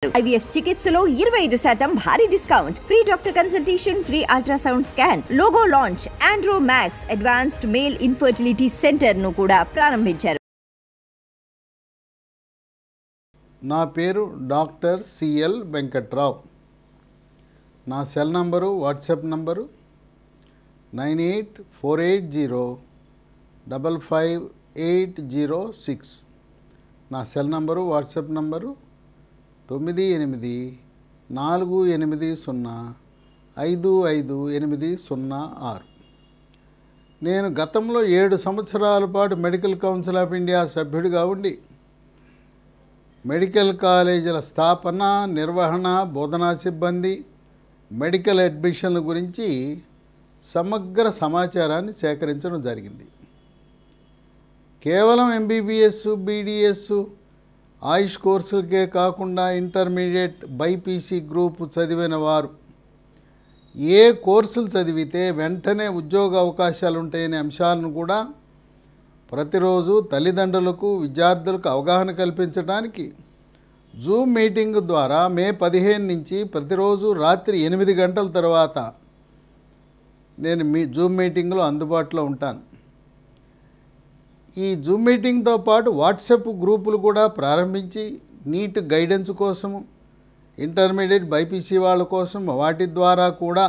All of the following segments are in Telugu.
IVF చికిత్సలో 25% భారీ discount, free doctor consultation, free ultrasound scan, logo launch, Andro max advanced male infertility centre ను కూడా ప్రారంభించారు. నా పేరు డాక్టర్ సిఎల్ వెంకట్రావు. నా సెల్ నంబరు, వాట్సాప్ నంబరు 9848055806. నా సెల్ నంబరు, వాట్సాప్ నంబరు 9848055806. నేను గతంలో 7 సంవత్సరాల పాటు మెడికల్ కౌన్సిల్ ఆఫ్ ఇండియా సభ్యుడిగా ఉండి మెడికల్ కాలేజీల స్థాపన, నిర్వహణ, బోధనా సిబ్బంది, మెడికల్ అడ్మిషన్ల గురించి సమగ్ర సమాచారాన్ని సేకరించడం జరిగింది. కేవలం ఎంబీబీఎస్, బీడీఎస్, ఆయుష్ కోర్సులకే కాకుండా ఇంటర్మీడియట్, బైపీసీ గ్రూప్ చదివిన వారు ఏ కోర్సులు చదివితే వెంటనే ఉద్యోగ అవకాశాలు ఉంటాయనే అంశాలను కూడా ప్రతిరోజు తల్లిదండ్రులకు, విద్యార్థులకు అవగాహన కల్పించడానికి జూమ్ మీటింగ్ ద్వారా మే 15 నుంచి ప్రతిరోజు రాత్రి 8 గంటల తర్వాత నేను జూమ్ మీటింగ్లో అందుబాటులో ఉంటాను. ఈ జూమ్ మీటింగ్తో పాటు వాట్సాప్ గ్రూపులు కూడా ప్రారంభించి నీట్ గైడెన్స్ కోసము, ఇంటర్మీడియట్, బైపీసీ వాళ్ళ కోసం వాటి ద్వారా కూడా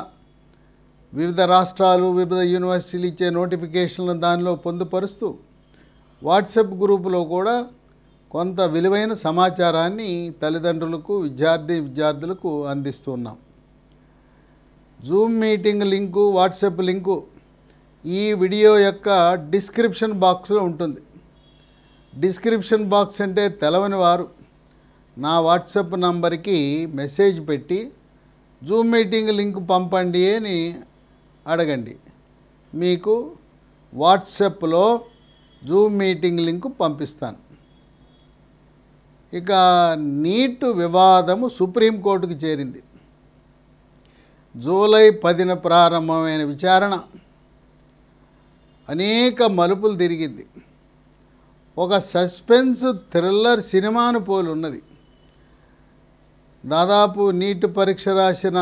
వివిధ రాష్ట్రాలు, వివిధ యూనివర్సిటీలు ఇచ్చే నోటిఫికేషన్లను దానిలో పొందుపరుస్తూ వాట్సాప్ గ్రూపులో కూడా కొంత విలువైన సమాచారాన్ని తల్లిదండ్రులకు, విద్యార్థులకు అందిస్తున్నాం. Zoom meeting link, WhatsApp link ఈ వీడియో యొక్క డిస్క్రిప్షన్ బాక్స్లో ఉంటుంది. డిస్క్రిప్షన్ బాక్స్ అంటే తెలవని వారు నా వాట్సాప్ నంబర్కి మెసేజ్ పెట్టి జూమ్ మీటింగ్ లింక్ పంపండి అని అడగండి. మీకు వాట్సాప్లో జూమ్ మీటింగ్ లింక్ పంపిస్తాను. ఇక నీట్ వివాదము సుప్రీంకోర్టుకు చేరింది. జూలై 10న ప్రారంభమైన విచారణ అనేక మలుపులు తిరిగింది. ఒక సస్పెన్స్ థ్రిల్లర్ సినిమాను పోలి ఉన్నది. దాదాపు నీట్ పరీక్ష రాసిన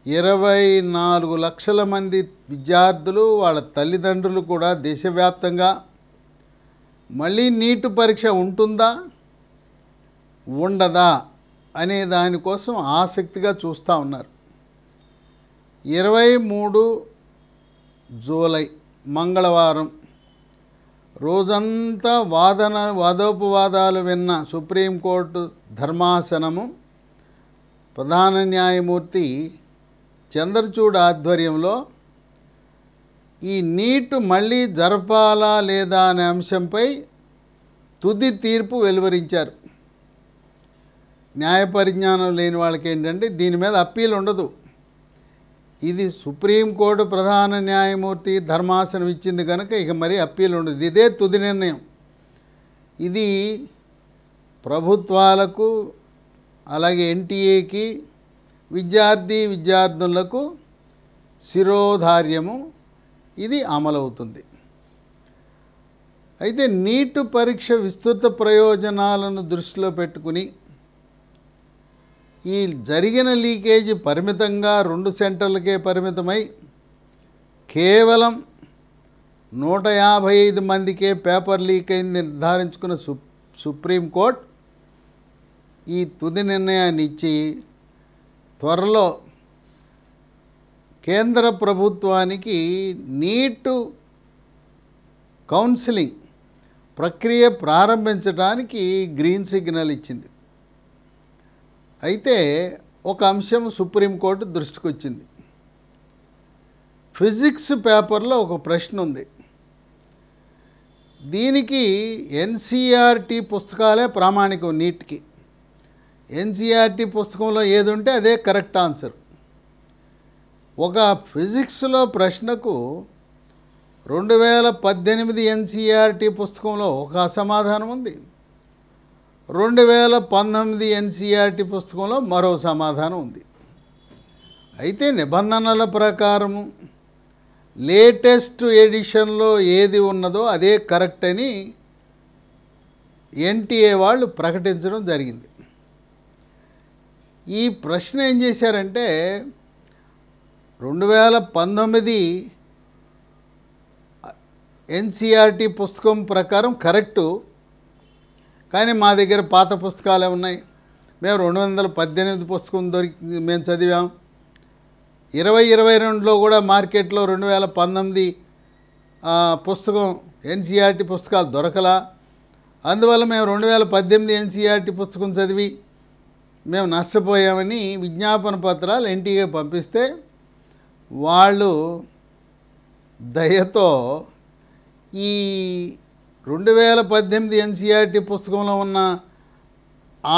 24 లక్షల మంది విద్యార్థులు, వాళ్ళ తల్లిదండ్రులు కూడా దేశవ్యాప్తంగా మళ్ళీ నీట్ పరీక్ష ఉంటుందా, ఉండదా అనే దానికోసం ఆసక్తిగా చూస్తూ ఉన్నారు. 23 జూలై మంగళవారం రోజంతా వాదోపవాదాలు విన్న సుప్రీంకోర్టు ధర్మాసనము ప్రధాన న్యాయమూర్తి చంద్రచూడ్ ఆధ్వర్యంలో ఈ నీట్ మళ్ళీ జరపాలా లేదా అనే అంశంపై తుది తీర్పు వెలువరించారు. న్యాయ పరిజ్ఞానం లేని వాళ్ళకి ఏంటంటే దీని మీద అప్పీల్ ఉండదు. ఇది సుప్రీంకోర్టు ప్రధాన న్యాయమూర్తి ధర్మాసనం ఇచ్చింది కనుక ఇక మరీ అప్పీల్ ఉండదు. ఇదే తుది నిర్ణయం. ఇది ప్రభుత్వాలకు, అలాగే ఎన్టీఏకి, విద్యార్థులకు శిరోధార్యము. ఇది అమలవుతుంది. అయితే నీట్ పరీక్ష విస్తృత ప్రయోజనాలను దృష్టిలో పెట్టుకుని ఈ జరిగిన లీకేజీ పరిమితంగా 2 సెంటర్లకే పరిమితమై కేవలం 155 మందికే పేపర్ లీక్ అయింది నిర్ధారించుకున్న సుప్రీంకోర్టు ఈ తుది నిర్ణయాన్ని ఇచ్చి త్వరలో కేంద్ర ప్రభుత్వానికి నీట్ కౌన్సిలింగ్ ప్రక్రియ ప్రారంభించడానికి గ్రీన్ సిగ్నల్ ఇచ్చింది. అయితే ఒక అంశం సుప్రీంకోర్టు దృష్టికి వచ్చింది. ఫిజిక్స్ పేపర్లో ఒక ప్రశ్న ఉంది. దీనికి ఎన్సీఆర్టీ పుస్తకాలే ప్రామాణికం. నీట్కి ఎన్సీఆర్టీ పుస్తకంలో ఏది ఉంటే అదే కరెక్ట్ ఆన్సర్. ఒక ఫిజిక్స్లో ప్రశ్నకు 2018 ఎన్సీఆర్టీ పుస్తకంలో ఒక సమాధానం ఉంది, 2019 ఎన్సీఆర్టీ పుస్తకంలో మరో సమాధానం ఉంది. అయితే నిబంధనల ప్రకారము లేటెస్ట్ ఎడిషన్లో ఏది ఉన్నదో అదే కరెక్ట్ అని ఎన్టీఏ వాళ్ళు ప్రకటించడం జరిగింది. ఈ ప్రశ్న ఏం చేశారంటే 2019 ఎన్సీఆర్టీ పుస్తకం ప్రకారం కరెక్టు, కానీ మా దగ్గర పాత పుస్తకాలే ఉన్నాయి. మేము 2018 పుస్తకం మేము చదివాం. 2022లో కూడా మార్కెట్లో 2019 పుస్తకం ఎన్సీఆర్టీ పుస్తకాలు దొరకలా. అందువల్ల మేము 2018 ఎన్సీఆర్టీ పుస్తకం చదివి మేము నష్టపోయామని విజ్ఞాపన పత్రాలు ఎన్టీఏ పంపిస్తే వాళ్ళు దయతో ఈ 2018 ఎన్సీఆర్టీ పుస్తకంలో ఉన్న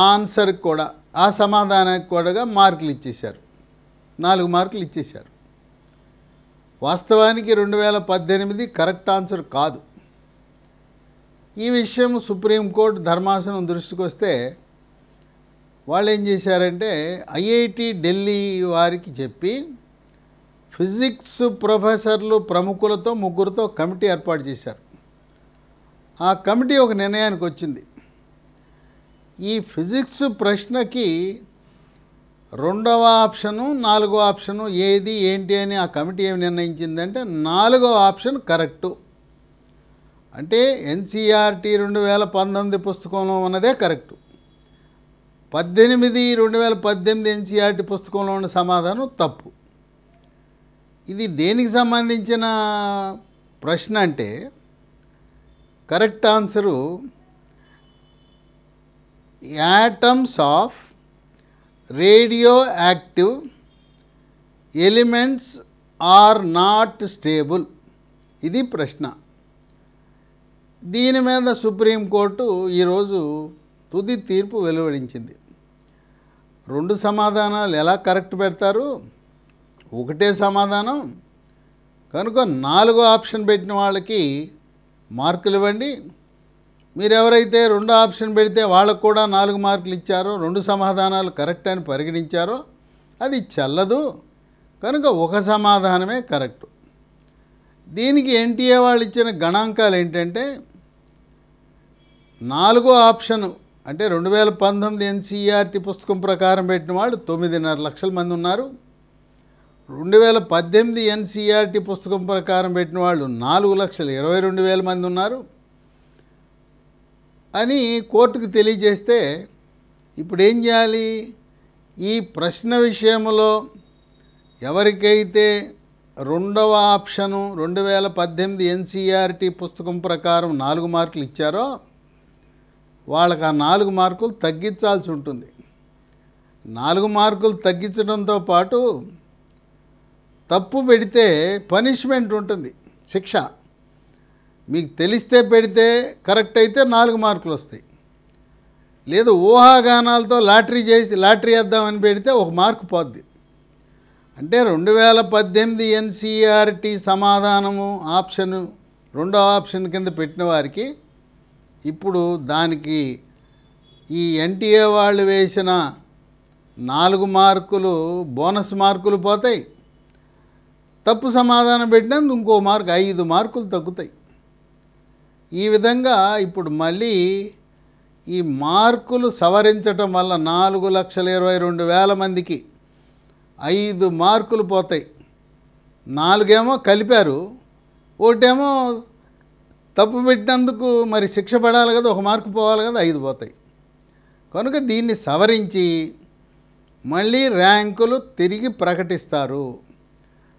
ఆన్సర్కి కూడా, ఆ సమాధానానికి కూడా మార్కులు ఇచ్చేశారు, 4 మార్కులు ఇచ్చేశారు. వాస్తవానికి 2018 కరెక్ట్ ఆన్సర్ కాదు. ఈ విషయం సుప్రీంకోర్టు ధర్మాసనం దృష్టికి వస్తే వాళ్ళు ఏం చేశారంటే ఐఐటి ఢిల్లీ వారికి చెప్పి ఫిజిక్స్ ప్రొఫెసర్లు ప్రముఖులతో 3తో కమిటీ ఏర్పాటు చేశారు. ఆ కమిటీ ఒక నిర్ణయానికి వచ్చింది. ఈ ఫిజిక్స్ ప్రశ్నకి 2వ ఆప్షను 4వ ఆప్షను ఏది ఏంటి అని ఆ కమిటీ ఏమి నిర్ణయించిందంటే 4వ ఆప్షన్ కరెక్టు. అంటే ఎన్సీఆర్టీ 2019 పుస్తకంలో ఉన్నదే కరెక్టు. 2018 ఎన్సీఆర్టీ పుస్తకంలో ఉన్న సమాధానం తప్పు. ఇది దేనికి సంబంధించిన ప్రశ్న అంటే correct answer atoms of radioactive elements are not stable. ఇది ప్రశ్న. దీని మీద సుప్రీంకోర్టు ఈరోజు తుది తీర్పు వెలువడించింది. 2 సమాధానాలు ఎలా కరెక్ట్ పెడతారు? ఒకటే సమాధానం కనుక 4వ ఆప్షన్ పెట్టిన వాళ్ళకి మార్కులు ఇవ్వండి. మీరు ఎవరైతే 2వ ఆప్షన్ పెడితే వాళ్ళకు కూడా 4 మార్కులు ఇచ్చారో, 2 సమాధానాలు కరెక్ట్ అని పరిగణించారో అది చెల్లదు. కనుక ఒక సమాధానమే కరెక్టు. దీనికి ఎన్టీఏ వాళ్ళు ఇచ్చిన గణాంకాలు ఏంటంటే 4వ ఆప్షను అంటే 2019 ఎన్సీఆర్టీ పుస్తకం ప్రకారం పెట్టిన వాళ్ళు 9.5 లక్షల మంది ఉన్నారు. 2018 ఎన్సీఆర్టీ పుస్తకం ప్రకారం పెట్టిన వాళ్ళు 4,22,000 మంది ఉన్నారు అని కోర్టుకు తెలియజేస్తే ఇప్పుడు ఏం చేయాలి? ఈ ప్రశ్న విషయంలో ఎవరికైతే 2వ ఆప్షను 2018 ఎన్సీఆర్టీ పుస్తకం ప్రకారం 4 మార్కులు ఇచ్చారో వాళ్ళకి ఆ 4 మార్కులు తగ్గించాల్సి ఉంటుంది. 4 మార్కులు తగ్గించడంతో పాటు తప్పు పెడితే పనిష్మెంట్ ఉంటుంది, శిక్ష. మీకు తెలిస్తే పెడితే కరెక్ట్ అయితే 4 మార్కులు వస్తాయి. లేదు ఊహాగానాలతో లాటరీ వేద్దామని పెడితే 1 మార్కు పోద్ది. అంటే 2018 ఎన్సీఆర్టీ సమాధానము ఆప్షను 2వ ఆప్షన్ కింద పెట్టిన వారికి ఇప్పుడు దానికి ఈ ఎన్టీఏ వాళ్ళు వేసిన 4 మార్కులు బోనస్ మార్కులు పోతాయి. తప్పు సమాధానం పెట్టినందుకు ఇంకో మార్కు 5 మార్కులు తగ్గుతాయి. ఈ విధంగా ఇప్పుడు మళ్ళీ ఈ మార్కులు సవరించటం వల్ల 4,22,000 మందికి 5 మార్కులు పోతాయి. 4 ఏమో కలిపారు, ఒకటేమో తప్పు పెట్టినందుకు మరి శిక్ష పడాలి కదా, 1 మార్కు పోవాలి కదా, 5 పోతాయి. కనుక దీన్ని సవరించి మళ్ళీ ర్యాంకులు తిరిగి ప్రకటిస్తారు.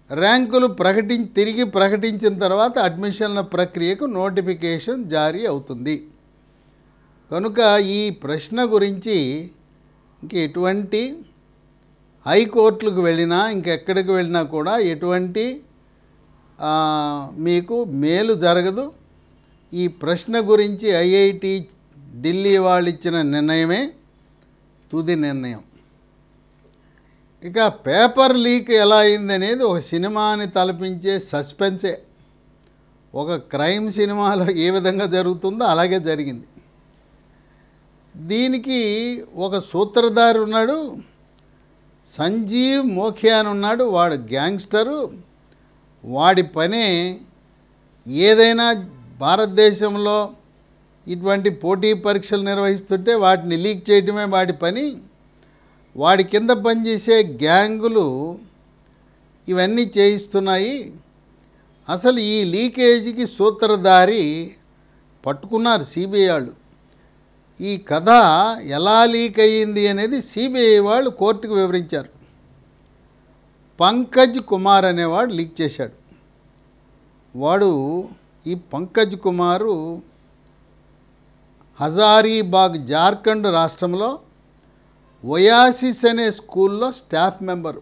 ర్యాంకులు తిరిగి ప్రకటించిన తర్వాత అడ్మిషన్ల ప్రక్రియకు నోటిఫికేషన్ జారీ అవుతుంది. కనుక ఈ ప్రశ్న గురించి ఇంక ఎటువంటి హైకోర్టులకు వెళ్ళినా ఇంకెక్కడికి వెళ్ళినా కూడా ఎటువంటి మీకు మేలు జరగదు. ఈ ప్రశ్న గురించి ఐఐటి ఢిల్లీ వాళ్ళు ఇచ్చిన నిర్ణయమే తుది నిర్ణయం. ఇక పేపర్ లీక్ ఎలా అయిందనేది ఒక సినిమాని తలపించే సస్పెన్సే. ఒక క్రైమ్ సినిమాలో ఏ విధంగా జరుగుతుందో అలాగే జరిగింది. దీనికి ఒక సూత్రధారి ఉన్నాడు, సంజీవ్ మోఖియా అని ఉన్నాడు. వాడు గ్యాంగ్స్టరు. వాడి పనే ఏదైనా భారతదేశంలో ఇటువంటి పోటీ పరీక్షలు నిర్వహిస్తుంటే వాటిని లీక్ చేయడమే వాడి పని. వాడి కింద పనిచేసే గ్యాంగులు ఇవన్నీ చేయిస్తున్నాయి. అసలు ఈ లీకేజీకి సూత్రధారి పట్టుకున్నారు సిబిఐ వాళ్ళు. ఈ కథ ఎలా లీక్ అయ్యింది అనేది సిబిఐ వాళ్ళు కోర్టుకు వివరించారు. పంకజ్ కుమార్ అనేవాడు లీక్ చేశాడు. ఈ పంకజ్ కుమారు హజారీబాగ్ జార్ఖండ్ రాష్ట్రంలో ఒయాసిస్ అనే స్కూల్లో స్టాఫ్ మెంబరు.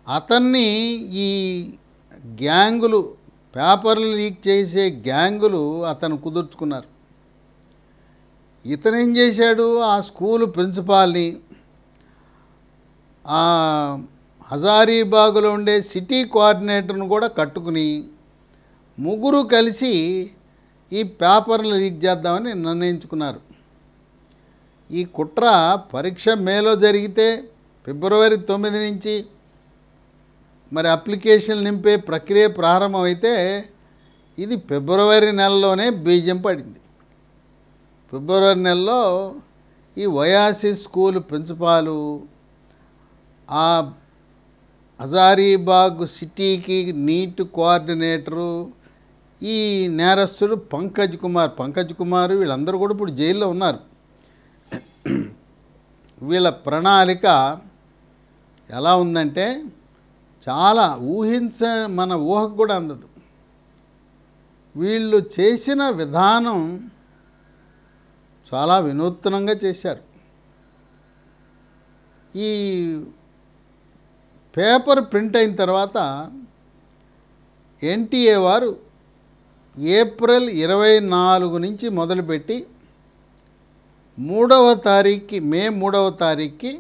అతన్ని ఈ గ్యాంగులు, పేపర్లు లీక్ చేసే గ్యాంగులు అతను కుదుర్చుకున్నారు. ఇతను ఏం చేశాడు, ఆ స్కూలు ప్రిన్సిపాల్ని, ఆ హజారీబాగ్లో ఉండే సిటీ కోఆర్డినేటర్ను కూడా కట్టుకుని ముగ్గురు కలిసి ఈ పేపర్లు లీక్ చేద్దామని నిర్ణయించుకున్నారు. ఈ కుట్ర పరీక్ష మేలో జరిగితే ఫిబ్రవరి 9 నుంచి మరి అప్లికేషన్ నింపే ప్రక్రియ ప్రారంభమైతే ఇది ఫిబ్రవరి నెలలోనే బీజం పడింది. ఫిబ్రవరి నెలలో ఈ ఒయాసిస్ స్కూల్ ప్రిన్సిపాలు, ఆ హజారీబాగ్ సిటీకి నీట్ కోఆర్డినేటరు, ఈ నేరస్తుడు పంకజ్ కుమార్ వీళ్ళందరూ కూడా ఇప్పుడు జైల్లో ఉన్నారు. వీళ్ళ ప్రణాళిక ఎలా ఉందంటే చాలా మన ఊహకు కూడా అందదు. వీళ్ళు చేసిన విధానం చాలా వినూత్నంగా చేశారు. ఈ పేపర్ ప్రింట్ అయిన తర్వాత ఎన్టీఏ వారు ఏప్రిల్ 24 నుంచి మొదలుపెట్టి మే 3వ తారీఖుకి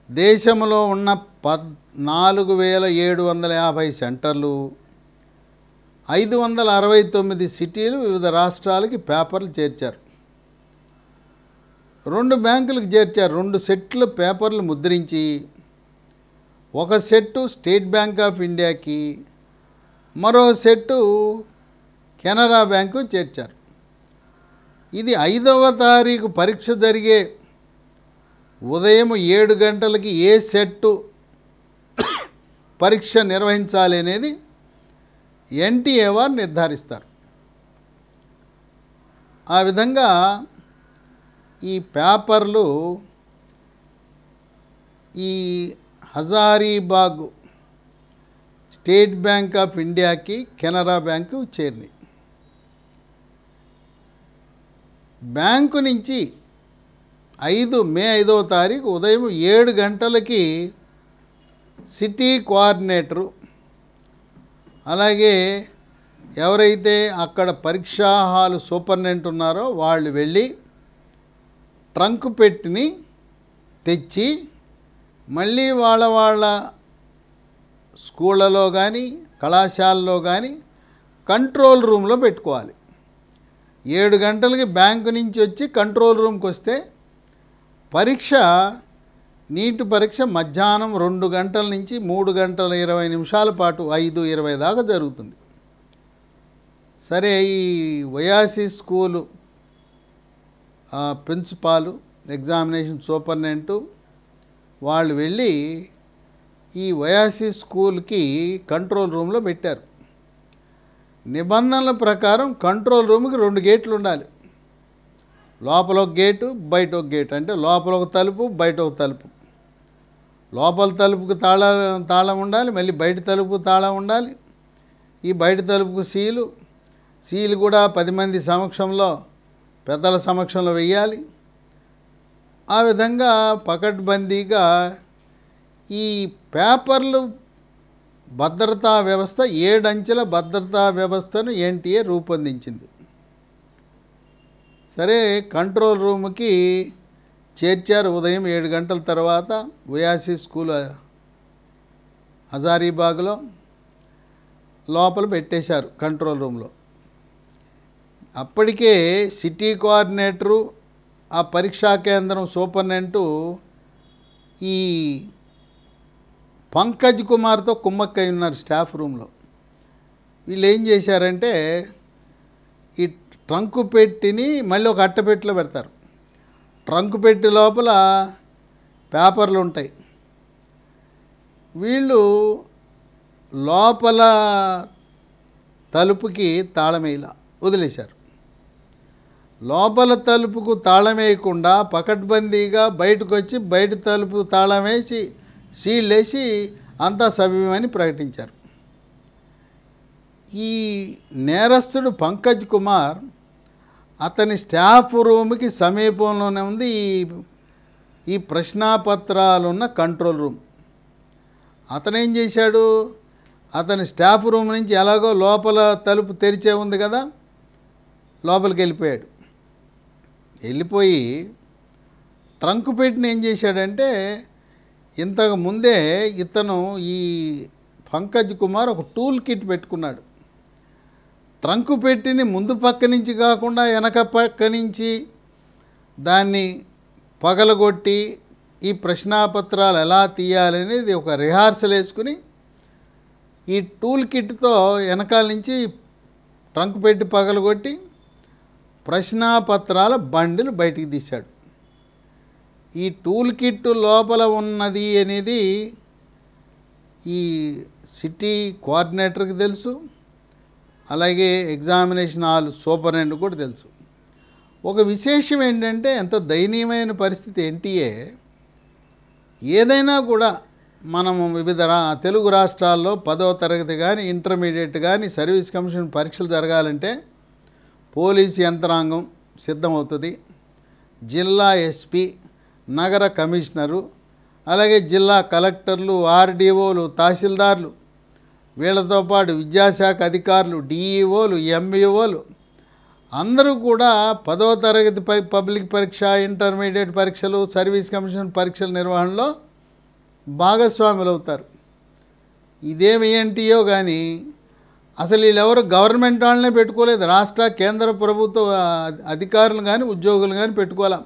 దేశంలో ఉన్న 14,750 సెంటర్లు, 569 సిటీలు, వివిధ రాష్ట్రాలకి పేపర్లు చేర్చారు. 2 బ్యాంకులకు చేర్చారు. 2 సెట్లు పేపర్లు ముద్రించి, ఒక సెట్టు స్టేట్ బ్యాంక్ ఆఫ్ ఇండియాకి, మరో సెట్టు కెనరా బ్యాంకు చేర్చారు. ఇది 5వ తారీఖు పరీక్ష జరిగే ఉదయం 7 గంటలకి ఏ సెట్టు పరీక్ష నిర్వహించాలి అనేది ఎన్టీఏ వారు నిర్ధారిస్తారు. ఆ విధంగా ఈ పేపర్లు ఈ హజారీబాగ్ స్టేట్ బ్యాంక్ ఆఫ్ ఇండియాకి, కెనరా బ్యాంకు చేరినాయి. బ్యాంకు నుంచి మే 5వ తారీఖు ఉదయం 7 గంటలకి సిటీ కోఆర్డినేటరు, అలాగే ఎవరైతే అక్కడ పరీక్షా హాల్ సూపరింటెండెంట్ ఉన్నారో వాళ్ళు వెళ్ళి ట్రంక్ పెట్టిని తెచ్చి మళ్ళీ వాళ్ళ స్కూళ్ళలో కానీ కళాశాలలో కానీ కంట్రోల్ రూమ్లో పెట్టుకోవాలి. 7 గంటలకి బ్యాంకు నుంచి వచ్చి కంట్రోల్ రూమ్కి వస్తే నీటి పరీక్ష మధ్యాహ్నం 2 గంటల నుంచి 3 గంటల 20 నిమిషాల పాటు 5:20 దాకా జరుగుతుంది. సరే, ఈ oasis school principal, examination superintendent వాళ్ళు వెళ్ళి ఈ ఒయాసిస్ స్కూల్కి కంట్రోల్ రూమ్లో పెట్టారు. నిబంధనల ప్రకారం కంట్రోల్ రూమ్కి 2 గేట్లు ఉండాలి. లోపల ఒక గేటు, బయట ఒక గేటు. అంటే లోపల ఒక తలుపు, బయట ఒక తలుపు. లోపల తలుపుకు తాళం ఉండాలి, మళ్ళీ బయట తలుపుకు తాళం ఉండాలి. ఈ బయట తలుపుకు సీలు కూడా 10 మంది సమక్షంలో, పెద్దల సమక్షంలో వెయ్యాలి. ఆ విధంగా పకడ్బందీగా ఈ పేపర్లు భద్రతా వ్యవస్థ, 7 అంచెల భద్రతా వ్యవస్థను ఎన్టీఏ రూపొందించింది. సరే, కంట్రోల్ రూమ్కి చేర్చారు. ఉదయం 7 గంటల తర్వాత ఒయాసిస్ స్కూల్ హజారీబాగ్లో లోపల పెట్టేశారు కంట్రోల్ రూమ్లో. అప్పటికే సిటీ కోఆర్డినేటరు, ఆ పరీక్షా కేంద్రం సూపరింటెండెంటు ఈ పంకజ్ కుమార్తో కుమ్మక్కై ఉన్నారు స్టాఫ్ రూమ్లో. వీళ్ళు ఏం చేశారంటే ఈ ట్రంకు పెట్టిని మళ్ళీ ఒక అట్టపెట్టిలో పెడతారు. ట్రంకు పెట్టి లోపల పేపర్లు ఉంటాయి. వీళ్ళు లోపల తలుపుకి తాళమేలా వదిలేశారు. లోపల తలుపుకు తాళం వేయకుండా పకడ్బందీగా బయటకు వచ్చి బయట తలుపు తాళం వేసి సీల్ వేసి అంతా సవ్యమని ప్రకటించారు. ఈ నేరస్తుడు పంకజ్ కుమార్ అతని స్టాఫ్ రూమ్కి సమీపంలోనే ఉంది ఈ ప్రశ్నాపత్రాలున్న కంట్రోల్ రూమ్. అతనేం చేశాడు, అతని స్టాఫ్ రూమ్ నుంచి ఎలాగో లోపల తలుపు తెరిచే ఉంది కదా, లోపలికి వెళ్ళిపోయాడు. వెళ్ళిపోయి ట్రంక్ పెట్టిన ఏం చేశాడంటే, ఇంతకు ముందే ఇతను ఈ పంకజ్ కుమార్ ఒక టూల్ కిట్ పెట్టుకున్నాడు. ట్రంక్ పెట్టిని ముందు పక్క నుంచి కాకుండా వెనక పక్క నుంచి దాన్ని పగలగొట్టి ఈ ప్రశ్నాపత్రాలు ఎలా తీయాలనేది ఒక రిహార్సల్ వేసుకుని ఈ టూల్ కిట్తో వెనకాల నుంచి ట్రంక్ పెట్టి పగలగొట్టి ప్రశ్నాపత్రాల బండిలు బయటికి తీశాడు. ఈ టూల్ కిట్ లోపల ఉన్నది అనేది ఈ సిటీ కోఆర్డినేటర్కి తెలుసు, అలాగే ఎగ్జామినేషన్ హాల్ సూపరింటెండెంట్ కూడా తెలుసు. ఒక విశేషం ఏంటంటే, ఎంత దయనీయమైన పరిస్థితి ఎన్టీఏ ఏదైనా కూడా మనము వివిధ తెలుగు రాష్ట్రాల్లో 10వ తరగతి కానీ ఇంటర్మీడియట్ కానీ సర్వీస్ కమిషన్ పరీక్షలు జరగాలంటే పోలీసు యంత్రాంగం సిద్ధమవుతుంది. జిల్లా ఎస్పీ, నగర కమిషనరు, అలాగే జిల్లా కలెక్టర్లు, ఆర్డీఓలు, తహసీల్దార్లు, వీళ్ళతో పాటు విద్యాశాఖ అధికారులు, డిఈఓలు, ఎంఈఓలు అందరూ కూడా 10వ తరగతి పబ్లిక్ పరీక్ష, ఇంటర్మీడియట్ పరీక్షలు, సర్వీస్ కమిషన్ పరీక్షల నిర్వహణలో భాగస్వాములు అవుతారు. ఇదేమి ఎన్టీఓ కానీ అసలు వీళ్ళెవరు గవర్నమెంట్ వాళ్ళనే పెట్టుకోలేదు. రాష్ట్ర కేంద్ర ప్రభుత్వ అధికారులు కానీ ఉద్యోగులు కానీ పెట్టుకోలే.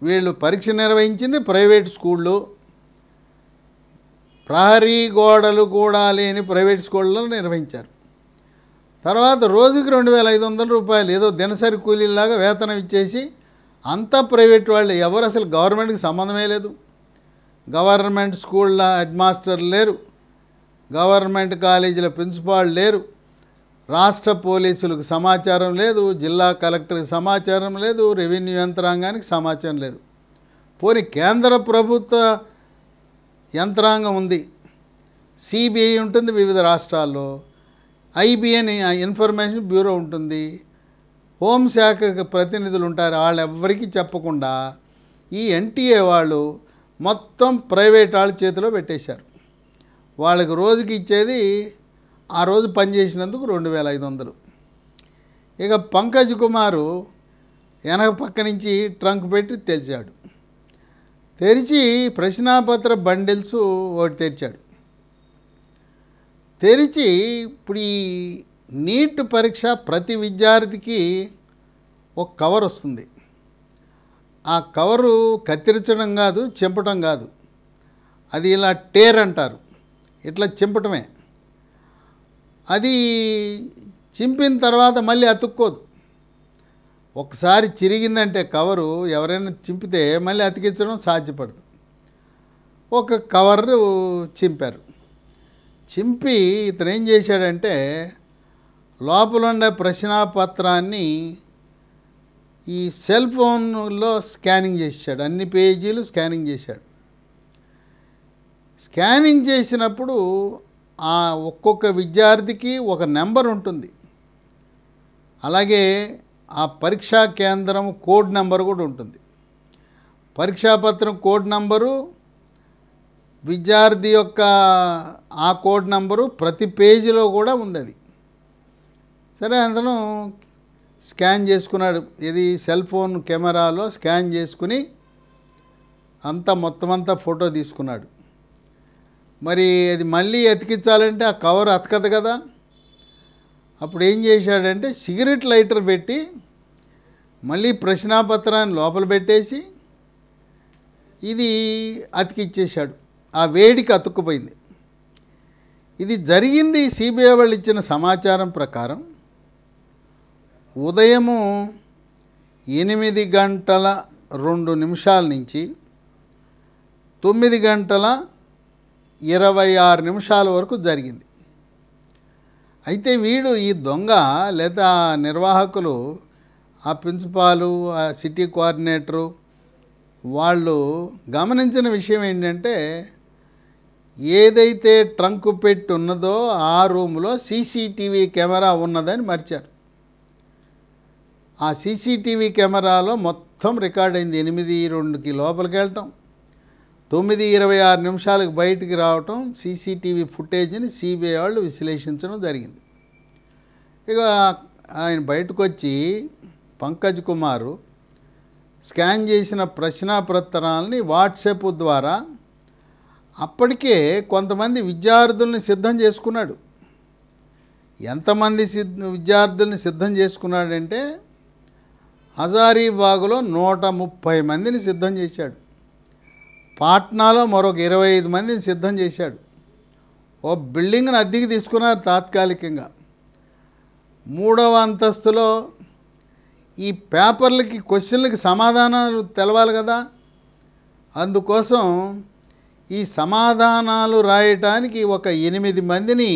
వీళ్ళు పరీక్ష నిర్వహించింది ప్రైవేట్ స్కూళ్ళు, ప్రహరీ గోడలు కూడా లేని ప్రైవేట్ స్కూళ్ళలో నిర్వహించారు. తర్వాత రోజుకి 2,500 రూపాయలు ఏదో దినసరి కూలీలాగా వేతనం ఇచ్చేసి అంతా ప్రైవేట్ వాళ్ళు, ఎవరు అసలు గవర్నమెంట్కి సంబంధమే లేదు. గవర్నమెంట్ స్కూళ్ళ హెడ్ మాస్టర్లు లేరు, గవర్నమెంట్ కాలేజీల ప్రిన్సిపాల్ లేరు, రాష్ట్ర పోలీసులకు సమాచారం లేదు, జిల్లా కలెక్టర్కి సమాచారం లేదు, రెవెన్యూ యంత్రాంగానికి సమాచారం లేదు. పోనీ కేంద్ర ప్రభుత్వ యంత్రాంగం ఉంది, సిబిఐ ఉంటుంది వివిధ రాష్ట్రాల్లో, ఐబిఎన్ ఇన్ఫర్మేషన్ బ్యూరో ఉంటుంది, హోంశాఖకు ప్రతినిధులు ఉంటారు. వాళ్ళు ఎవ్వరికీ చెప్పకుండా ఈ ఎన్టీఏ వాళ్ళు మొత్తం ప్రైవేట్ వాళ్ళ చేతిలో పెట్టేశారు. వాళ్ళకి రోజుకి ఇచ్చేది ఆ రోజు పనిచేసినందుకు 2,500. ఇక పంకజ్ కుమారు వెనక పక్క నుంచి ట్రంక్ పెట్టి తెరిచాడు. తెరిచి ప్రశ్నాపత్ర బండిల్స్ ఒకటి తెరిచాడు. తెరిచి ఇప్పుడు ఈ నీట్ పరీక్ష ప్రతి విద్యార్థికి ఒక కవర్ వస్తుంది. ఆ కవరు కత్తిరించడం కాదు, చింపటం కాదు, అది ఇలా టేర్ అంటారు, ఇట్లా చింపటమే. అది చింపిన తర్వాత మళ్ళీ అతుక్కోదు. ఒకసారి చిరిగిందంటే కవరు ఎవరైనా చింపితే మళ్ళీ అతికించడం సాధ్యపడదు. ఒక కవరు చింపారు. చింపి ఇతను ఏం చేశాడంటే లోపల ఉండే ప్రశ్నాపత్రాన్ని ఈ సెల్ ఫోన్లో స్కానింగ్ చేశాడు. అన్ని పేజీలు స్కానింగ్ చేశాడు. స్కానింగ్ చేసినప్పుడు ఆ ఒక్కొక్క విద్యార్థికి ఒక నెంబర్ ఉంటుంది. అలాగే ఆ పరీక్షా కేంద్రం కోడ్ నెంబర్ కూడా ఉంటుంది. పరీక్షాపత్రం కోడ్ నెంబరు, విద్యార్థి యొక్క ఆ కోడ్ నెంబరు ప్రతి పేజీలో కూడా ఉంది. అది సరే, అతను స్కాన్ చేసుకున్నాడు. ఇది సెల్ ఫోన్ కెమెరాలో స్కాన్ చేసుకుని అంతా మొత్తం అంతా ఫోటో తీసుకున్నాడు. మరి అది మళ్ళీ అతికించాలంటే ఆ కవర్ అతకదు కదా. అప్పుడు ఏం చేశాడంటే సిగరెట్ లైటర్ పెట్టి మళ్ళీ ప్రశ్నాపత్రాన్ని లోపల పెట్టేసి ఇది అతికిచ్చేశాడు. ఆ వేడికి అతుక్కుపోయింది. ఇది జరిగింది సిబిఐ వాళ్ళు ఇచ్చిన సమాచారం ప్రకారం ఉదయము 8:02 నుంచి 9:26 వరకు జరిగింది. అయితే వీడు ఈ దొంగ లేదా నిర్వాహకులు, ఆ ప్రిన్సిపాలు, ఆ సిటీ కోఆర్డినేటరు వాళ్ళు గమనించిన విషయం ఏంటంటే, ఏదైతే ట్రంక్ పెట్టి ఉన్నదో ఆ రూమ్లో సీసీటీవీ కెమెరా ఉన్నదని మర్చారు. ఆ సీసీటీవీ కెమెరాలో మొత్తం రికార్డ్ అయింది. 8:02కి లోపలికి వెళ్ళటం, 9:26 బయటికి రావటం, సీసీటీవీ ఫుటేజ్ని సిబిఐ వాళ్ళు విశ్లేషించడం జరిగింది. ఇక ఆయన బయటకు వచ్చి పంకజ్ కుమారు స్కాన్ చేసిన ప్రశ్నాపత్రాలని వాట్సాప్ ద్వారా అప్పటికే కొంతమంది విద్యార్థుల్ని సిద్ధం చేసుకున్నాడు. ఎంతమంది విద్యార్థుల్ని సిద్ధం చేసుకున్నాడంటే, హజారీబాగ్లో 130 మందిని సిద్ధం చేశాడు. పాట్నాలో మరొక 25 మందిని సిద్ధం చేశాడు. ఓ బిల్డింగ్ను అద్దెకి తీసుకున్నారు తాత్కాలికంగా. 3వ అంతస్తులో ఈ పేపర్లకి, క్వశ్చన్లకి సమాధానాలు తెలవాలి కదా, అందుకోసం ఈ సమాధానాలు రాయటానికి ఒక 8 మందిని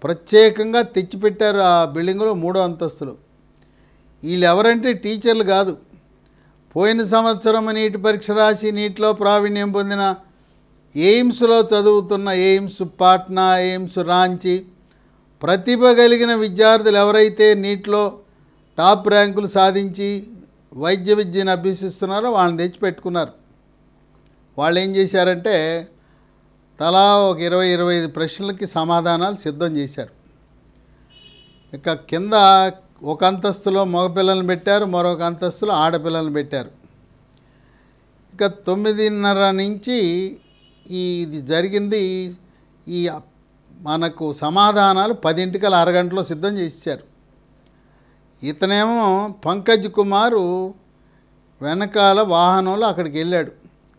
ప్రత్యేకంగా తెచ్చిపెట్టారు ఆ బిల్డింగ్లో 3వ అంతస్తులో. వీళ్ళు ఎవరంటే టీచర్లు కాదు, పోయిన సంవత్సరం నీట్ పరీక్ష రాసి నీటిలో ప్రావీణ్యం పొందిన, ఎయిమ్స్లో చదువుతున్న, ఎయిమ్స్ పాట్నా, ఎయిమ్స్ రాంచీ ప్రతిభ కలిగిన విద్యార్థులు ఎవరైతే నీటిలో టాప్ ర్యాంకులు సాధించి వైద్య విద్యను అభ్యసిస్తున్నారో వాళ్ళని తెచ్చిపెట్టుకున్నారు. వాళ్ళు ఏం చేశారంటే, తలా ఒక 20-25 ప్రశ్నలకి సమాధానాలు సిద్ధం చేశారు. ఇక కింద ఒక అంతస్తులో మగపిల్లలను పెట్టారు, మరొక అంతస్తులో ఆడపిల్లలను పెట్టారు. ఇక 9:30 నుంచి ఇది జరిగింది. ఈ మనకు సమాధానాలు 10కి అరగంటలో సిద్ధం చేశారు. ఇతనేమో పంకజ్ కుమారు వెనకాల వాహనంలో అక్కడికి వెళ్ళాడు.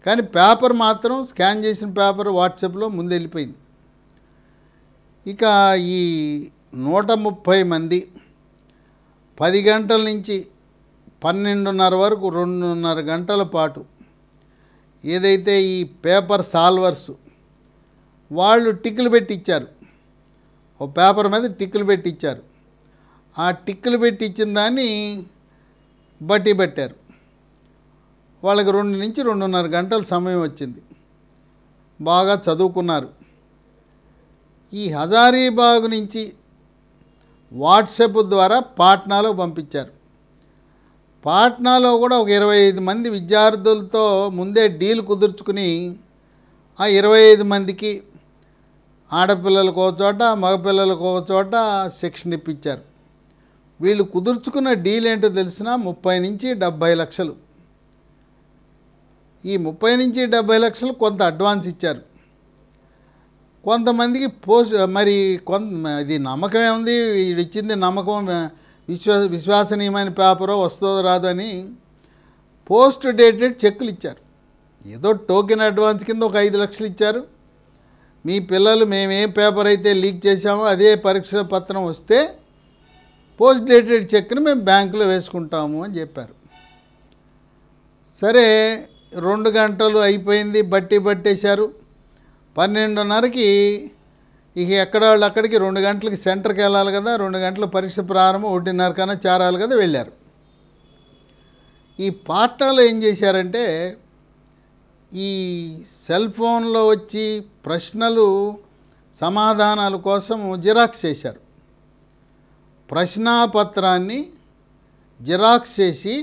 కానీ పేపర్ మాత్రం, స్కాన్ చేసిన పేపర్ వాట్సాప్లో ముందు వెళ్ళిపోయింది. ఇక ఈ 130 మంది 10 గంటల నుంచి 12:30 వరకు 2:30 గంటల పాటు ఏదైతే ఈ పేపర్ సాల్వర్స్ వాళ్ళు టిక్కులు పెట్టి ఇచ్చారు, ఓ పేపర్ మీద టిక్కులు పెట్టి ఇచ్చారు. ఆ టిక్కులు పెట్టి ఇచ్చిన దాన్ని బట్టి పెట్టారు. వాళ్ళకి 2 నుంచి 2:30 గంటల సమయం వచ్చింది. బాగా చదువుకున్నారు. ఈ హజారీబాగ్ నుంచి వాట్సాప్ ద్వారా పాట్నాలో పంపించారు. పాట్నాలో కూడా ఒక 25 మంది విద్యార్థులతో ముందే డీల్ కుదుర్చుకుని ఆ 25 మందికి ఆడపిల్లలకు ఒక చోట, మగపిల్లలకు ఒక చోట శిక్షణ ఇప్పించారు. వీళ్ళు కుదుర్చుకున్న డీల్ ఏంటో తెలిసిన 30 నుంచి 70 లక్షలు. ఈ 30 నుంచి 70 లక్షలు కొంత అడ్వాన్స్ ఇచ్చారు. కొంతమందికి మరి ఇది నమ్మకమే ఉంది, వీడు ఇచ్చింది నమ్మకం, విశ్వసనీయమైన పేపరో వస్తుందో రాదో అని పోస్ట్ డేటెడ్ చెక్కులు ఇచ్చారు. ఏదో టోకెన్ అడ్వాన్స్ కింద ఒక 5 లక్షలు ఇచ్చారు. మీ పిల్లలు మేమేం పేపర్ అయితే లీక్ చేశామో అదే పరీక్ష పత్రం వస్తే పోస్ట్ డేటెడ్ చెక్ని మేము బ్యాంకులో వేసుకుంటాము అని చెప్పారు. సరే, 2 గంటలు అయిపోయింది, బట్టేశారు. 12:30కి ఇక ఎక్కడ వాళ్ళు అక్కడికి, 2 గంటలకి సెంటర్కి వెళ్ళాలి కదా, 2 గంటల పరీక్ష ప్రారంభం, 1:30 కన్నా చేరాలి కదా, వెళ్ళారు. ఈ పాఠాలు ఏం చేశారంటే, ఈ సెల్ ఫోన్లో వచ్చి ప్రశ్నలు సమాధానాల కోసం జిరాక్స్ చేశారు. ప్రశ్నాపత్రాన్ని జిరాక్స్ చేసి,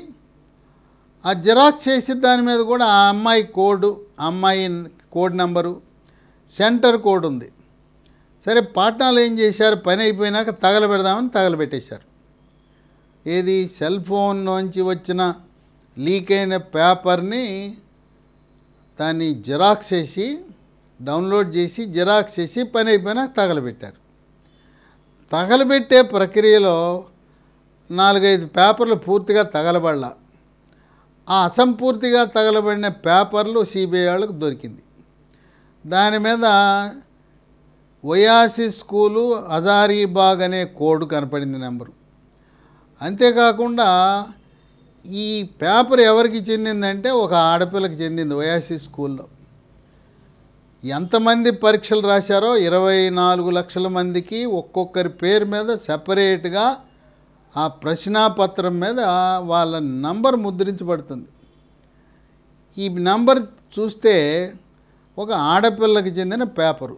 ఆ జిరాక్స్ చేసి దాని మీద కూడా ఆ అమ్మాయి కోడ్ నెంబరు, సెంటర్ కోడ్ ఉంది. సరే, పాట్నాలు ఏం చేశారు, పని అయిపోయినాక తగలబెడదామని తగలబెట్టేశారు. ఏది, సెల్ ఫోన్ నుంచి వచ్చిన లీక్ అయిన పేపర్ని దాన్ని జిరాక్స్ చేసి, డౌన్లోడ్ చేసి జిరాక్స్ చేసి పని అయిపోయినాక తగలబెట్టారు. తగలబెట్టే ప్రక్రియలో 4-5 పేపర్లు పూర్తిగా తగలబడలా. ఆ అసంపూర్తిగా తగలబడిన పేపర్లు సిబిఐ వాళ్ళకు దొరికింది. దాని మీద ఒయాసిస్ స్కూలు హజారీబాగ్ అనే కోడ్ కనపడింది, నెంబరు. అంతేకాకుండా ఈ పేపర్ ఎవరికి చెందిందంటే ఒక ఆడపిల్లకి చెందింది ఒయాసిస్ స్కూల్లో. ఎంతమంది పరీక్షలు రాశారో 24 లక్షల మందికి ఒక్కొక్కరి పేరు మీద సెపరేట్గా ఆ ప్రశ్నాపత్రం మీద వాళ్ళ నంబర్ ముద్రించబడుతుంది. ఈ నంబర్ చూస్తే ఒక ఆడపిల్లకి చెందిన పేపరు.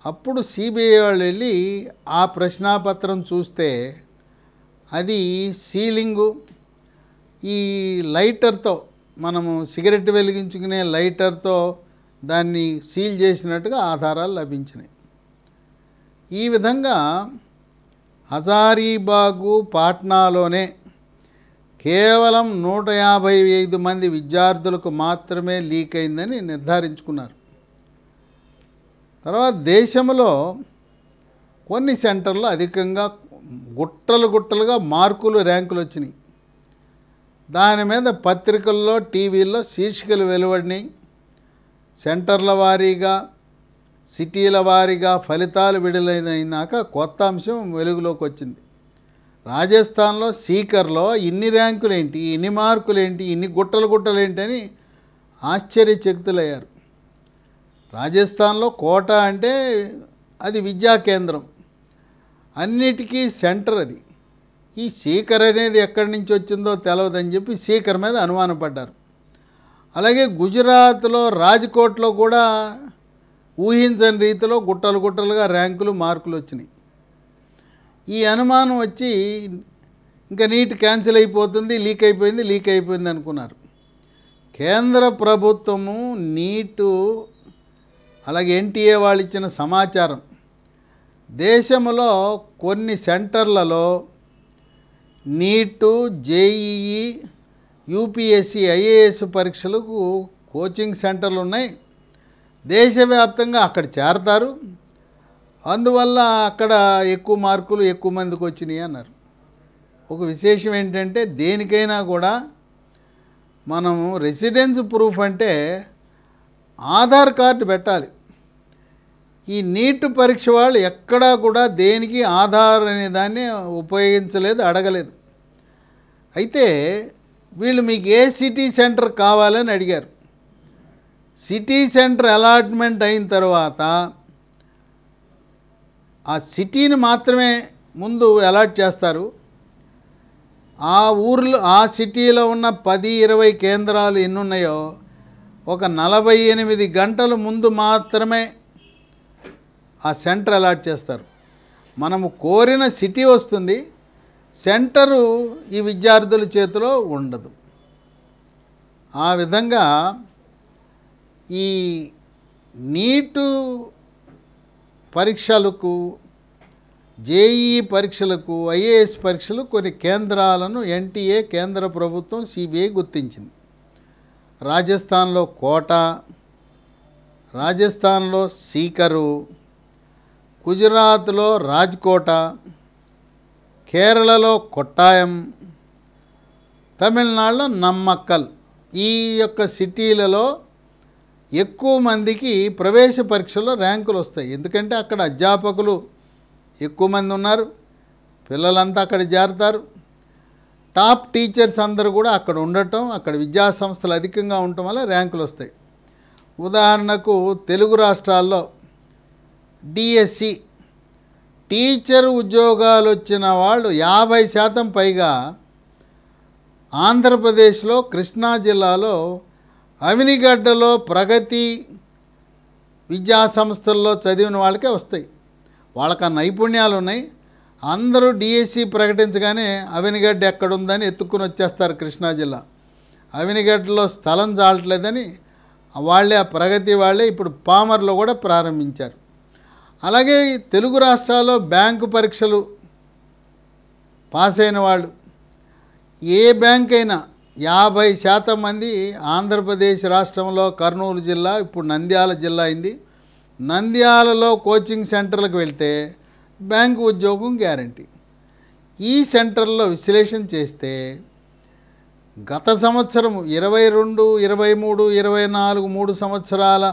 అప్పుడు సిబిఐ వాళ్ళు వెళ్ళి ఆ ప్రశ్నాపత్రం చూస్తే అది సీలింగు ఈ లైటర్తో, మనము సిగరెట్ వెలిగించుకునే లైటర్తో దాన్ని సీల్ చేసినట్టుగా ఆధారాలు లభించినాయి. ఈ విధంగా హజారీబాగు పాట్నాలోనే కేవలం 155 మంది విద్యార్థులకు మాత్రమే లీక్ అయిందని నిర్ధారించుకున్నారు. తర్వాత దేశంలో కొన్ని సెంటర్లు అధికంగా గుట్టలుగా మార్కులు, ర్యాంకులు వచ్చినాయి. దాని మీద పత్రికల్లో, టీవీల్లో శీర్షికలు వెలువడినాయి. సెంటర్ల వారీగా, సిటీల వారీగా ఫలితాలు విడుదలైనాక కొత్త అంశం వెలుగులోకి వచ్చింది. రాజస్థాన్లో సీకర్లో ఇన్ని ర్యాంకులేంటి, ఇన్ని మార్కులేంటి, ఇన్ని గుట్టలేంటి అని ఆశ్చర్యచకితులయ్యారు. రాజస్థాన్లో కోట అంటే అది విద్యా కేంద్రం, అన్నిటికీ సెంటర్ అది. ఈ సీకర్ అనేది ఎక్కడి నుంచి వచ్చిందో తెలవదని చెప్పి సీకర్ మీద అనుమానపడ్డారు. అలాగే గుజరాత్లో రాజ్కోట్లో కూడా ఊహించని రీతిలో గుట్టలుగా ర్యాంకులు, మార్కులు వచ్చినాయి. ఈ అనుమానం వచ్చి ఇంకా నీట్ క్యాన్సిల్ అయిపోతుంది, లీక్ అయిపోయింది అనుకున్నారు. కేంద్ర ప్రభుత్వము నీటు అలాగే ఎన్టీఏ వాళ్ళు ఇచ్చిన సమాచారం, దేశంలో కొన్ని సెంటర్లలో నీటు, జేఈఈ, యూపీఎస్సీ, ఐఏఎస్ పరీక్షలకు కోచింగ్ సెంటర్లు ఉన్నాయి. దేశవ్యాప్తంగా అక్కడ చేరతారు, అందువల్ల అక్కడ ఎక్కువ మార్కులు ఎక్కువ మందికి వచ్చినాయి అన్నారు. ఒక విశేషం ఏంటంటే దేనికైనా కూడా మనం రెసిడెన్స్ ప్రూఫ్ అంటే ఆధార్ కార్డు పెట్టాలి. ఈ నీట్ పరీక్ష వాళ్ళు ఎక్కడా కూడా దేనికి ఆధార్ అనే దాన్ని ఉపయోగించలేదు, అడగలేదు. అయితే వీళ్ళు మీకు ఏ సిటీ సెంటర్ కావాలని అడిగారు. సిటీ సెంటర్ అలాట్మెంట్ అయిన తర్వాత ఆ సిటీని మాత్రమే ముందు అలాట్ చేస్తారు. ఆ ఊర్లో, ఆ సిటీలో ఉన్న 10-20 కేంద్రాలు ఎన్ని ఉన్నాయో ఒక 48 గంటల ముందు మాత్రమే ఆ సెంటర్ అలాట్ చేస్తారు. మనము కోరిన సిటీ వస్తుంది, సెంటరు ఈ విద్యార్థుల చేతిలో ఉండదు. ఆ విధంగా ఈ నీటు పరీక్షలకు, జేఈఈ పరీక్షలకు, ఐఏఎస్ పరీక్షలు కొన్ని కేంద్రాలను ఎన్టీఏ, కేంద్ర ప్రభుత్వం, సిబిఐ గుర్తించింది. రాజస్థాన్లో కోట, రాజస్థాన్లో సీకరు, గుజరాత్లో రాజ్కోట, కేరళలో కొట్టాయం, తమిళనాడులో నమ్మక్కల్. ఈ యొక్క సిటీలలో ఎక్కువ మందికి ప్రవేశ పరీక్షలో ర్యాంకులు వస్తాయి. ఎందుకంటే అక్కడ అధ్యాపకులు ఎక్కువ మంది ఉన్నారు, పిల్లలంతా అక్కడ చేరతారు. టాప్ టీచర్స్ అందరూ కూడా అక్కడ ఉండటం, అక్కడ విద్యా సంస్థలు అధికంగా ఉండటం వల్ల ర్యాంకులు వస్తాయి. ఉదాహరణకు తెలుగు రాష్ట్రాల్లో డిఎస్సి టీచర్ ఉద్యోగాలు వచ్చిన వాళ్ళు 50% పైగా ఆంధ్రప్రదేశ్లో కృష్ణా జిల్లాలో అవినిగడ్డలో ప్రగతి విద్యా సంస్థల్లో చదివిన వాళ్ళకే వస్తాయి. వాళ్ళకి ఆ నైపుణ్యాలు ఉన్నాయి. అందరూ డిఎస్సి ప్రకటించగానే అవినిగడ్డ ఎక్కడుందని ఎత్తుక్కుని వచ్చేస్తారు కృష్ణా జిల్లా. అవినిగడ్డలో స్థలం చాలట్లేదని వాళ్ళే, ఆ ప్రగతి వాళ్ళే ఇప్పుడు పామర్లో కూడా ప్రారంభించారు. అలాగే తెలుగు రాష్ట్రాల్లో బ్యాంకు పరీక్షలు పాస్ అయిన వాళ్ళు, ఏ బ్యాంక్ అయినా 50% మంది ఆంధ్రప్రదేశ్ రాష్ట్రంలో కర్నూలు జిల్లా, ఇప్పుడు నంద్యాల జిల్లా అయింది. నంద్యాలలో కోచింగ్ సెంటర్లకు వెళ్తే బ్యాంకు ఉద్యోగం గ్యారంటీ. ఈ సెంటర్లో విశ్లేషణ చేస్తే గత సంవత్సరం 22, 23, 24 3 సంవత్సరాల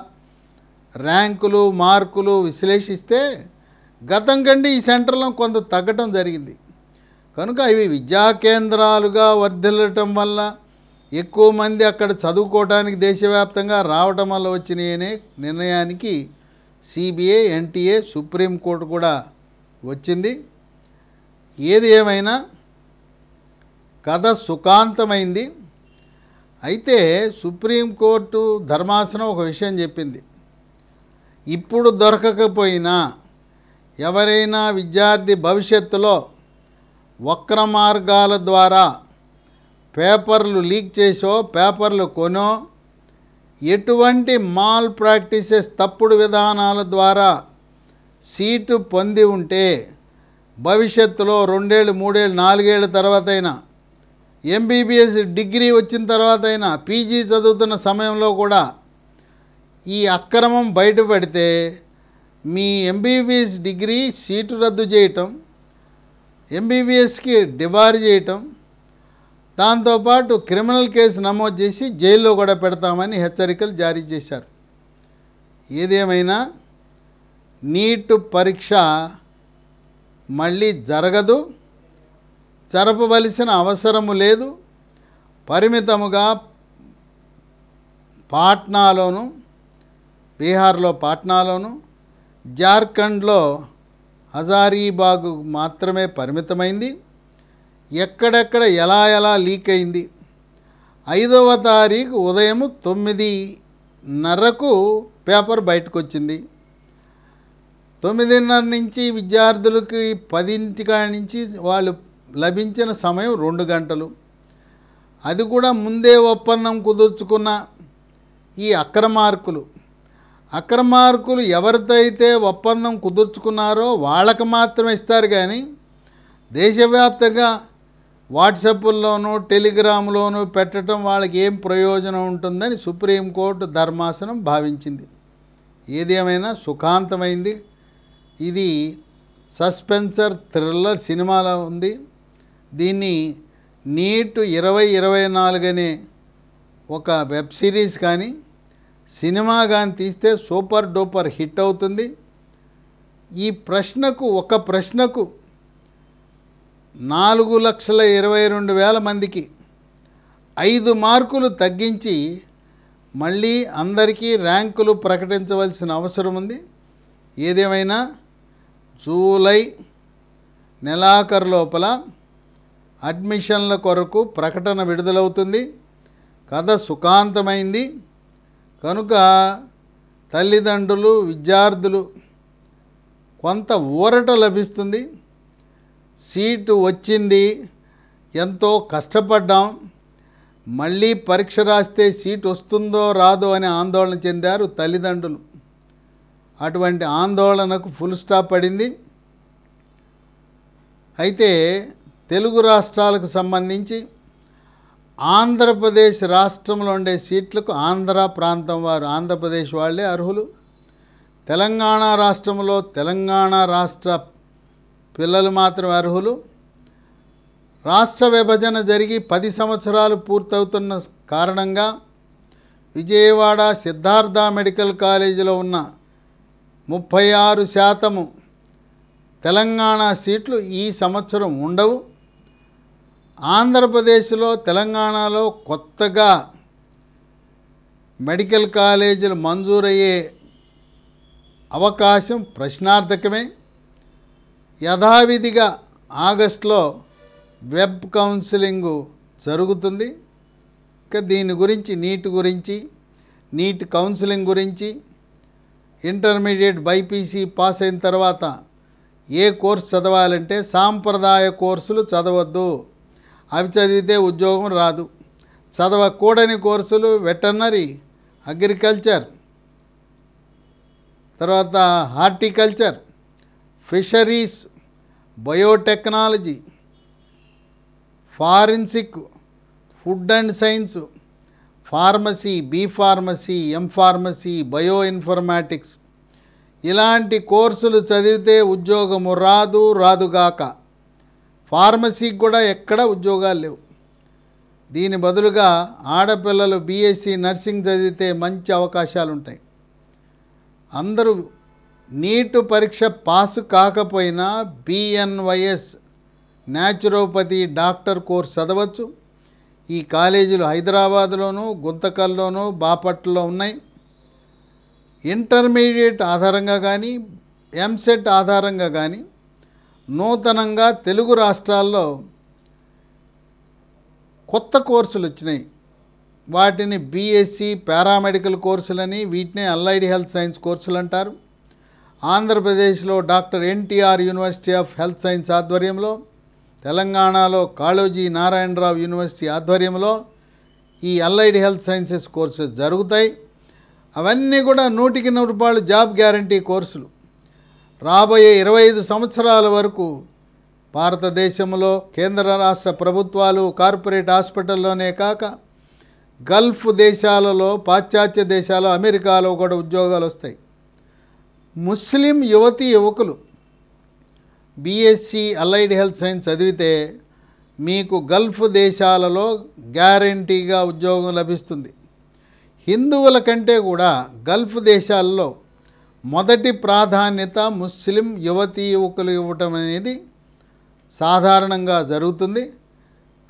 ర్యాంకులు, మార్కులు విశ్లేషిస్తే గతం కంటే ఈ సెంటర్లో కొంత తగ్గటం జరిగింది. కనుక ఇవి విద్యా కేంద్రాలుగా వర్ధిల్లటం వల్ల ఎక్కువ మంది అక్కడ చదువుకోవడానికి దేశవ్యాప్తంగా రావటం వల్ల వచ్చినాయనే నిర్ణయానికి సిబిఐ, ఎన్టీఏ, సుప్రీంకోర్టు కూడా వచ్చింది. ఏది ఏమైనా కథ సుఖాంతమైంది. అయితే సుప్రీంకోర్టు ధర్మాసనం ఒక విషయం చెప్పింది. ఇప్పుడు దొరకకపోయినా ఎవరైనా విద్యార్థి భవిష్యత్తులో వక్ర మార్గాల ద్వారా పేపర్లు లీక్ చేసో పేపర్లు కొనో ఎటువంటి మాల్ ప్రాక్టీసెస్ తప్పుడు విధానాల ద్వారా సీటు పొంది ఉంటే భవిష్యత్తులో 2 ఏళ్ళు 3 ఏళ్ళు 4 ఏళ్ళ తర్వాత అయినా ఎంబీబీఎస్ డిగ్రీ వచ్చిన తర్వాత అయినా పీజీ చదువుతున్న సమయంలో కూడా ఈ అక్రమం బయటపడితే మీ ఎంబీబీఎస్ డిగ్రీ సీటు రద్దు చేయటం, ఎంబీబీఎస్కి డిబార్ చేయటం, దాంతోపాటు క్రిమినల్ కేసు నమోదు చేసి జైల్లో కూడా పెడతామని హెచ్చరికలు జారీ చేశారు. ఏదేమైనా నీట్ పరీక్ష మళ్ళీ జరగదు, జరపవలసిన అవసరము లేదు. పరిమితముగా పాట్నాలోను, బీహార్లో పాట్నాలోను, జార్ఖండ్లో హజారీబాగ్ మాత్రమే పరిమితమైంది. ఎక్కడెక్కడ ఎలా లీక్ అయింది. 5వ తారీఖు ఉదయం 9:30కు పేపర్ బయటకు వచ్చింది. 9:30 నుంచి విద్యార్థులకి 10 నుంచి వాళ్ళు లభించిన సమయం 2 గంటలు. అది కూడా ముందే ఒప్పందం కుదుర్చుకున్న ఈ అక్రమార్కులు ఎవరితో అయితే ఒప్పందం కుదుర్చుకున్నారో వాళ్ళకి మాత్రమే ఇస్తారు. కానీ దేశవ్యాప్తంగా వాట్సాప్ల్లోనూ టెలిగ్రామ్లోనూ పెట్టడం వాళ్ళకి ఏం ప్రయోజనం ఉంటుందని సుప్రీంకోర్టు ధర్మాసనం భావించింది. ఏదేమైనా సుఖాంతమైంది. ఇది సస్పెన్సర్ థ్రిల్లర్ సినిమాలో ఉంది. దీన్ని నీట్ 2024 అనే ఒక వెబ్ సిరీస్ కానీ సినిమా కానీ తీస్తే సూపర్ డూపర్ హిట్ అవుతుంది. ఈ ఒక ప్రశ్నకు 4,22,000 మందికి 5 మార్కులు తగ్గించి మళ్ళీ అందరికీ ర్యాంకులు ప్రకటించవలసిన అవసరం ఉంది. ఏదేమైనా జూలై నెలాఖరు లోపల అడ్మిషన్ల కొరకు ప్రకటన విడుదలవుతుంది. కథ సుఖాంతమైంది కనుక తల్లిదండ్రులు, విద్యార్థులు కొంత ఊరట లభిస్తుంది. సీటు వచ్చింది, ఎంతో కష్టపడ్డాం, మళ్ళీ పరీక్ష రాస్తే సీటు వస్తుందో రాదో అని ఆందోళన చెందారు తల్లిదండ్రులు. అటువంటి ఆందోళనకు ఫుల్ స్టాప్ పడింది. అయితే తెలుగు రాష్ట్రాలకు సంబంధించి ఆంధ్రప్రదేశ్ రాష్ట్రంలో ఉండే సీట్లకు ఆంధ్ర ప్రాంతం వారు, ఆంధ్రప్రదేశ్ వాళ్ళే అర్హులు. తెలంగాణ రాష్ట్రంలో తెలంగాణ రాష్ట్ర పిల్లలు మాత్రం అర్హులు. రాష్ట్ర విభజన జరిగి 10 సంవత్సరాలు పూర్తవుతున్న కారణంగా విజయవాడ సిద్ధార్థ మెడికల్ కాలేజీలో ఉన్న 36% తెలంగాణ సీట్లు ఈ సంవత్సరం ఉండవు. ఆంధ్రప్రదేశ్లో తెలంగాణలో కొత్తగా మెడికల్ కాలేజీలు మంజూరయ్యే అవకాశం ప్రశ్నార్థకమే. యథావిధిగా ఆగస్టులో వెబ్ కౌన్సిలింగ్ జరుగుతుంది. ఇంకా దీని గురించి నీట్ కౌన్సిలింగ్ గురించి ఇంటర్మీడియట్ బైపీసీ పాస్ అయిన తర్వాత ఏ కోర్సు చదవాలంటే సాంప్రదాయ కోర్సులు చదవద్దు, అవి చదివితే ఉద్యోగం రాదు. చదవకూడని కోర్సులు వెటర్నరీ, అగ్రికల్చర్, తర్వాత horticulture, fisheries, biotechnology, forensic, food and science, pharmacy, B pharmacy, M pharmacy, bio informatics ఇలాంటి కోర్సులు చదివితే ఉద్యోగము రాదుగాక. ఫార్మసీకి కూడా ఎక్కడ ఉద్యోగాలు లేవు. దీని బదులుగా ఆడపిల్లలు బీఎస్సీ నర్సింగ్ చదివితే మంచి అవకాశాలు ఉంటాయి. అందరూ నీట్ పరీక్ష పాస్ కాకపోయినా బిఎన్వైఎస్ న్యాచురోపతి డాక్టర్ కోర్స్ చదవచ్చు. ఈ కాలేజీలు హైదరాబాద్లోను, గుంతకల్లోను, బాపట్లలో ఉన్నాయి. ఇంటర్మీడియట్ ఆధారంగా కానీ, ఎంసెట్ ఆధారంగా కానీ నూతనంగా తెలుగు రాష్ట్రాల్లో కొత్త కోర్సులు వచ్చినాయి. వాటిని బీఎస్సీ పారామెడికల్ కోర్సులని, వీటినే అలైడ్ హెల్త్ సైన్స్ కోర్సులు అంటారు. ఆంధ్రప్రదేశ్లో doctor NTR university of health science ఆధ్వర్యంలో, తెలంగాణలో కాళోజీ నారాయణరావు యూనివర్సిటీ ఆధ్వర్యంలో ఈ అలైడ్ హెల్త్ సైన్సెస్ కోర్సెస్ జరుగుతాయి. అవన్నీ కూడా 100% జాబ్ గ్యారంటీ కోర్సులు. రాబోయే 25 సంవత్సరాల వరకు భారతదేశంలో కేంద్ర రాష్ట్ర ప్రభుత్వాలు, కార్పొరేట్ హాస్పిటల్లోనే కాక గల్ఫ్ దేశాలలో, పాశ్చాత్య దేశాలు, అమెరికాలో కూడా ఉద్యోగాలు వస్తాయి. ముస్లిం యువతీ యువకులు బీఎస్సీ అలైడ్ హెల్త్ సైన్స్ చదివితే మీకు గల్ఫ్ దేశాలలో గ్యారంటీగా ఉద్యోగం లభిస్తుంది. హిందువుల కంటే కూడా గల్ఫ్ దేశాల్లో మొదటి ప్రాధాన్యత ముస్లిం యువతీ యువకులు ఇవ్వటం అనేది సాధారణంగా జరుగుతుంది.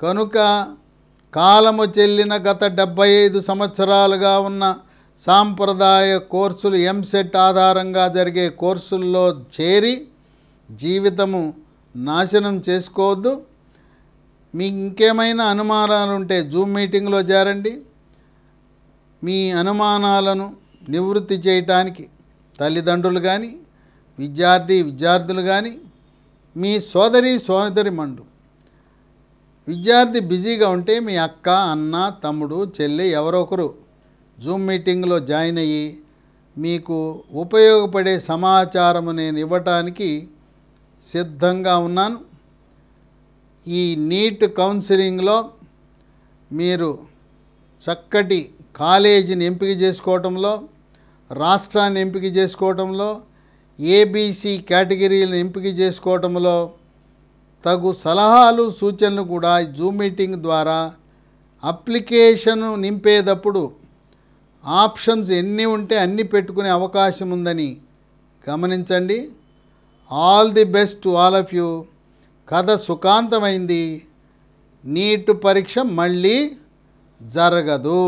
కనుక కాలము చెల్లిన గత 75 సంవత్సరాలుగా ఉన్న సాంప్రదాయ కోర్సులు, ఎంసెట్ ఆధారంగా జరిగే కోర్సుల్లో చేరి జీవితము నాశనం చేసుకోవద్దు. మీకు ఇంకేమైనా అనుమానాలు ఉంటే జూమ్ మీటింగ్లో చేరండి. మీ అనుమానాలను నివృత్తి చేయటానికి తల్లిదండ్రులు కానీ, విద్యార్థులు కానీ, మీ సోదరిమణులు, విద్యార్థి బిజీగా ఉంటే మీ అక్క, అన్న, తమ్ముడు, చెల్లి ఎవరో ఒకరు జూమ్ మీటింగ్లో జాయిన్ అయ్యి మీకు ఉపయోగపడే సమాచారము నేను ఇవ్వటానికి సిద్ధంగా ఉన్నాను. ఈ నీట్ కౌన్సిలింగ్లో మీరు చక్కటి కాలేజీని ఎంపిక చేసుకోవటంలో, రాష్ట్రాన్ని ఎంపిక చేసుకోవటంలో, ఏబీసీ కేటగిరీలను ఎంపిక చేసుకోవటంలో తగు సలహాలు, సూచనలు కూడా జూమ్ మీటింగ్ ద్వారా అప్లికేషను నింపేటప్పుడు ఆప్షన్స్ ఎన్ని ఉంటే అన్ని పెట్టుకునే అవకాశం ఉందని గమనించండి. All the best to all of you. కథ సుఖాంతమైంది. నీట్ పరీక్ష మళ్ళీ జరగదు.